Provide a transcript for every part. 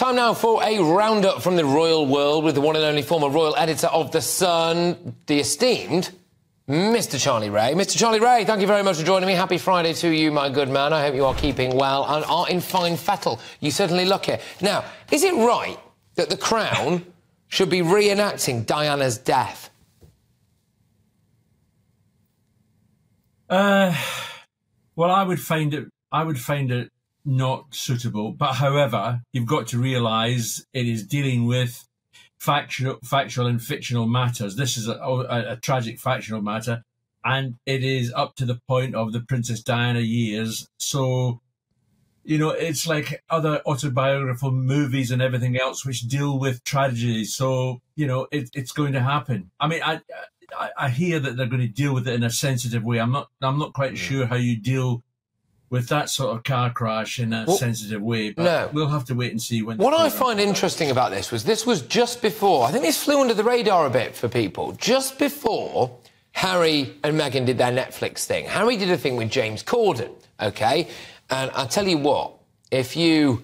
Time now for a roundup from the royal world with the one and only former royal editor of The Sun, the esteemed Mr. Charlie Rae. Mr. Charlie Rae, thank you very much for joining me. Happy Friday to you, my good man. I hope you are keeping well and are in fine fettle. You certainly look it. Now, is it right that the Crown should be reenacting Diana's death? Well, I would find it not suitable. But however, you've got to realise it is dealing with factual and fictional matters. This is a tragic factual matter, and it is up to the point of the Princess Diana years. So, you know, it's like other autobiographical movies and everything else which deal with tragedies. So, you know, it's going to happen. I mean, I hear that they're going to deal with it in a sensitive way. I'm not quite sure how you deal with that sort of car crash in a sensitive way, but we'll have to wait and see when... What I find interesting about this was just before, I think this flew under the radar a bit for people, just before Harry and Meghan did their Netflix thing. Harry did a thing with James Corden, OK? And I tell you what, if you...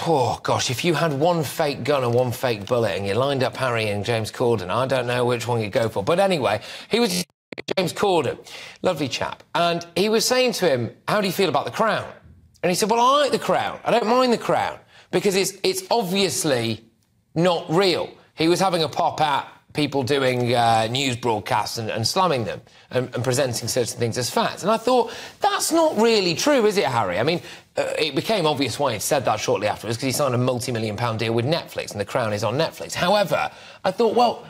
Oh, gosh, if you had one fake gun and one fake bullet and you lined up Harry and James Corden, I don't know which one you'd go for. But anyway, he was... James Corden, lovely chap, and he was saying to him, how do you feel about the Crown? And he said, well, I like the Crown. I don't mind the Crown because it's obviously not real. He was having a pop at people doing news broadcasts and slamming them and presenting certain things as facts. And I thought, that's not really true, is it, Harry? I mean, it became obvious why he'd said that shortly afterwards because he signed a multi-million-pound deal with Netflix and the Crown is on Netflix. However, I thought, well,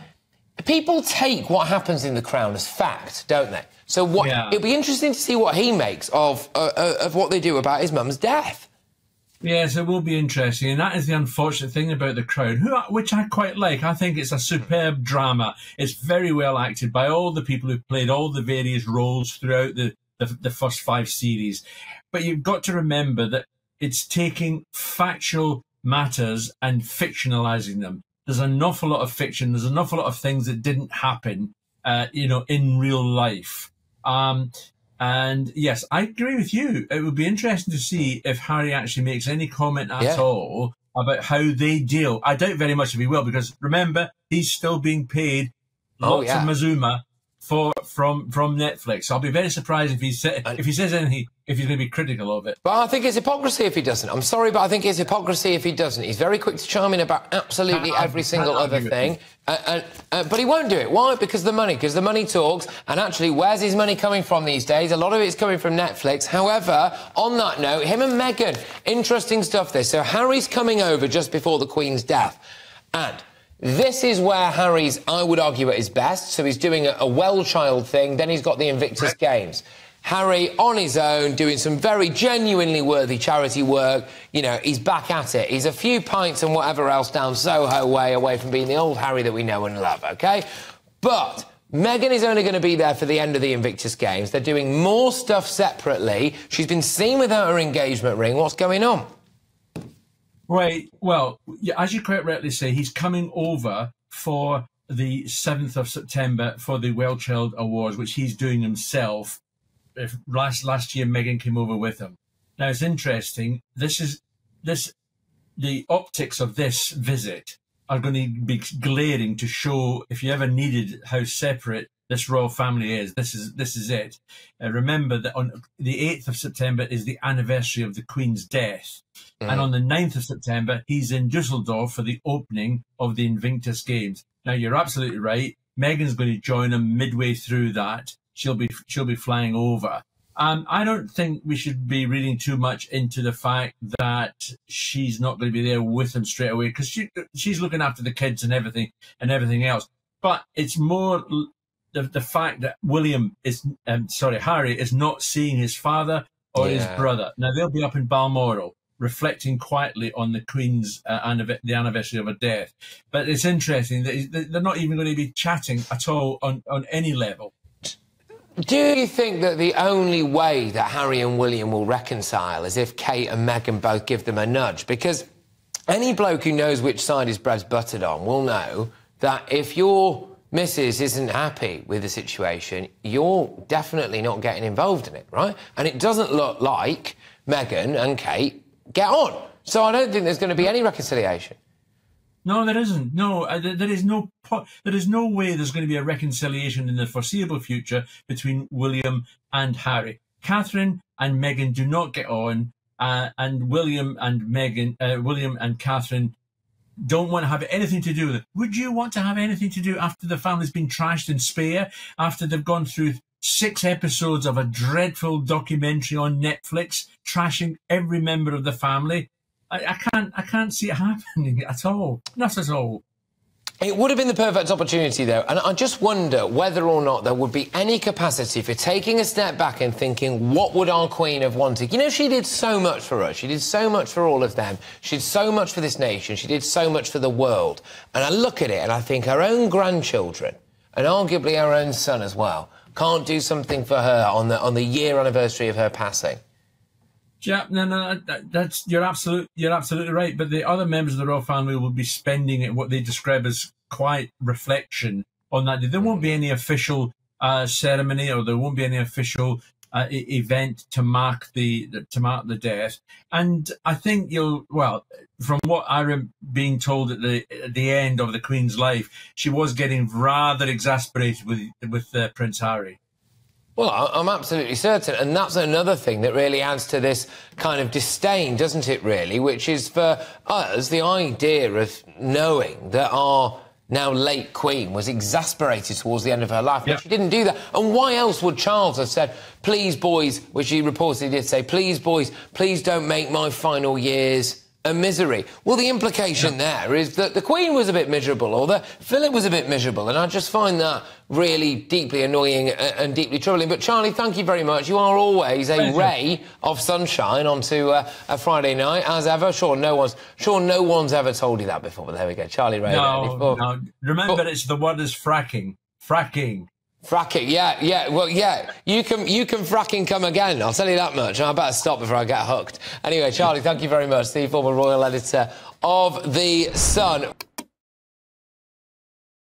people take what happens in The Crown as fact, don't they? So it'll be interesting to see what he makes of what they do about his mum's death. Yes, it will be interesting, and that is the unfortunate thing about The Crown, which I quite like. I think it's a superb drama. It's very well acted by all the people who played all the various roles throughout the first 5 series. But you've got to remember that it's taking factual matters and fictionalising them. There's an awful lot of fiction. There's an awful lot of things that didn't happen, you know, in real life. And yes, I agree with you. It would be interesting to see if Harry actually makes any comment at all about how they deal. I doubt very much if he will, because remember, he's still being paid lots of Mazuma from Netflix. So I'll be very surprised if he says anything, if he's going to be critical of it. But I think it's hypocrisy if he doesn't. I'm sorry, but I think it's hypocrisy if he doesn't. He's very quick to chime in about absolutely every single other thing. But he won't do it. Why? Because the money talks. And actually, where's his money coming from these days? A lot of it's coming from Netflix. However, on that note, him and Meghan, interesting stuff this. So Harry's coming over just before the Queen's death. And this is where Harry's, I would argue, at his best. So he's doing a well-child thing. Then he's got the Invictus Games. Harry, on his own, doing some very genuinely worthy charity work. You know, he's back at it. He's a few pints and whatever else down Soho way away from being the old Harry that we know and love, OK? But Meghan is only going to be there for the end of the Invictus Games. They're doing more stuff separately. She's been seen without her engagement ring. What's going on? Right. Well, as you quite rightly say, he's coming over for the 7th of September for the Well Child Awards, which he's doing himself. Last year, Meghan came over with him. Now, it's interesting. The optics of this visit are going to be glaring to show, if you ever needed, how separate this royal family is. This is it. Remember that on the 8th of September is the anniversary of the Queen's death. And on the 9th of September, he's in Dusseldorf for the opening of the Invictus Games. Now, you're absolutely right. Meghan's going to join him midway through that. She'll be flying over. I don't think we should be reading too much into the fact that she's not going to be there with him straight away, because she's looking after the kids and everything else. But it's more the fact that Harry is not seeing his father or his brother. Now, they'll be up in Balmoral, reflecting quietly on the Queen's the anniversary of her death. But it's interesting that they're not even going to be chatting at all on any level. Do you think that the only way that Harry and William will reconcile is if Kate and Meghan both give them a nudge? Because any bloke who knows which side his bread's buttered on will know that if your missus isn't happy with the situation, you're definitely not getting involved in it, right? And it doesn't look like Meghan and Kate get on. So I don't think there's going to be any reconciliation. No, there isn't. No, there is no way there's going to be a reconciliation in the foreseeable future between William and Harry. Catherine and Meghan do not get on, and William and Catherine don't want to have anything to do with it. Would you want to have anything to do after the family's been trashed in Speyer, after they've gone through 6 episodes of a dreadful documentary on Netflix, trashing every member of the family? I can't see it happening at all. Not at all. It would have been the perfect opportunity, though, and I just wonder whether or not there would be any capacity for taking a step back and thinking, what would our Queen have wanted? You know, she did so much for us. She did so much for all of them. She did so much for this nation. She did so much for the world. And I look at it and I think her own grandchildren, and arguably her own son as well, can't do something for her on the year anniversary of her passing. Yeah, no, you're absolutely right. But the other members of the royal family will be spending it what they describe as quiet reflection on that day. There won't be any official ceremony, or there won't be any official event to mark the death. And I think from what I'm being told at the end of the Queen's life, she was getting rather exasperated with Prince Harry. Well, I'm absolutely certain, and that's another thing that really adds to this kind of disdain, doesn't it, really, which is for us the idea of knowing that our now late Queen was exasperated towards the end of her life. Yep. She didn't do that. And why else would Charles have said, please, boys, which he reportedly did say, please, boys, please don't make my final years a misery? Well, the implication there is that the Queen was a bit miserable, or that Philip was a bit miserable, and I just find that really deeply annoying and deeply troubling. But, Charlie, thank you very much. You are always a ray of sunshine onto a Friday night, as ever. Sure, no one's ever told you that before, but there we go. Charlie Rae. No. Remember, the word is fracking. Fracking. Fracking, yeah. Well, yeah, you can fracking come again, I'll tell you that much. I better stop before I get hooked. Anyway, Charlie, thank you very much, the former royal editor of The Sun.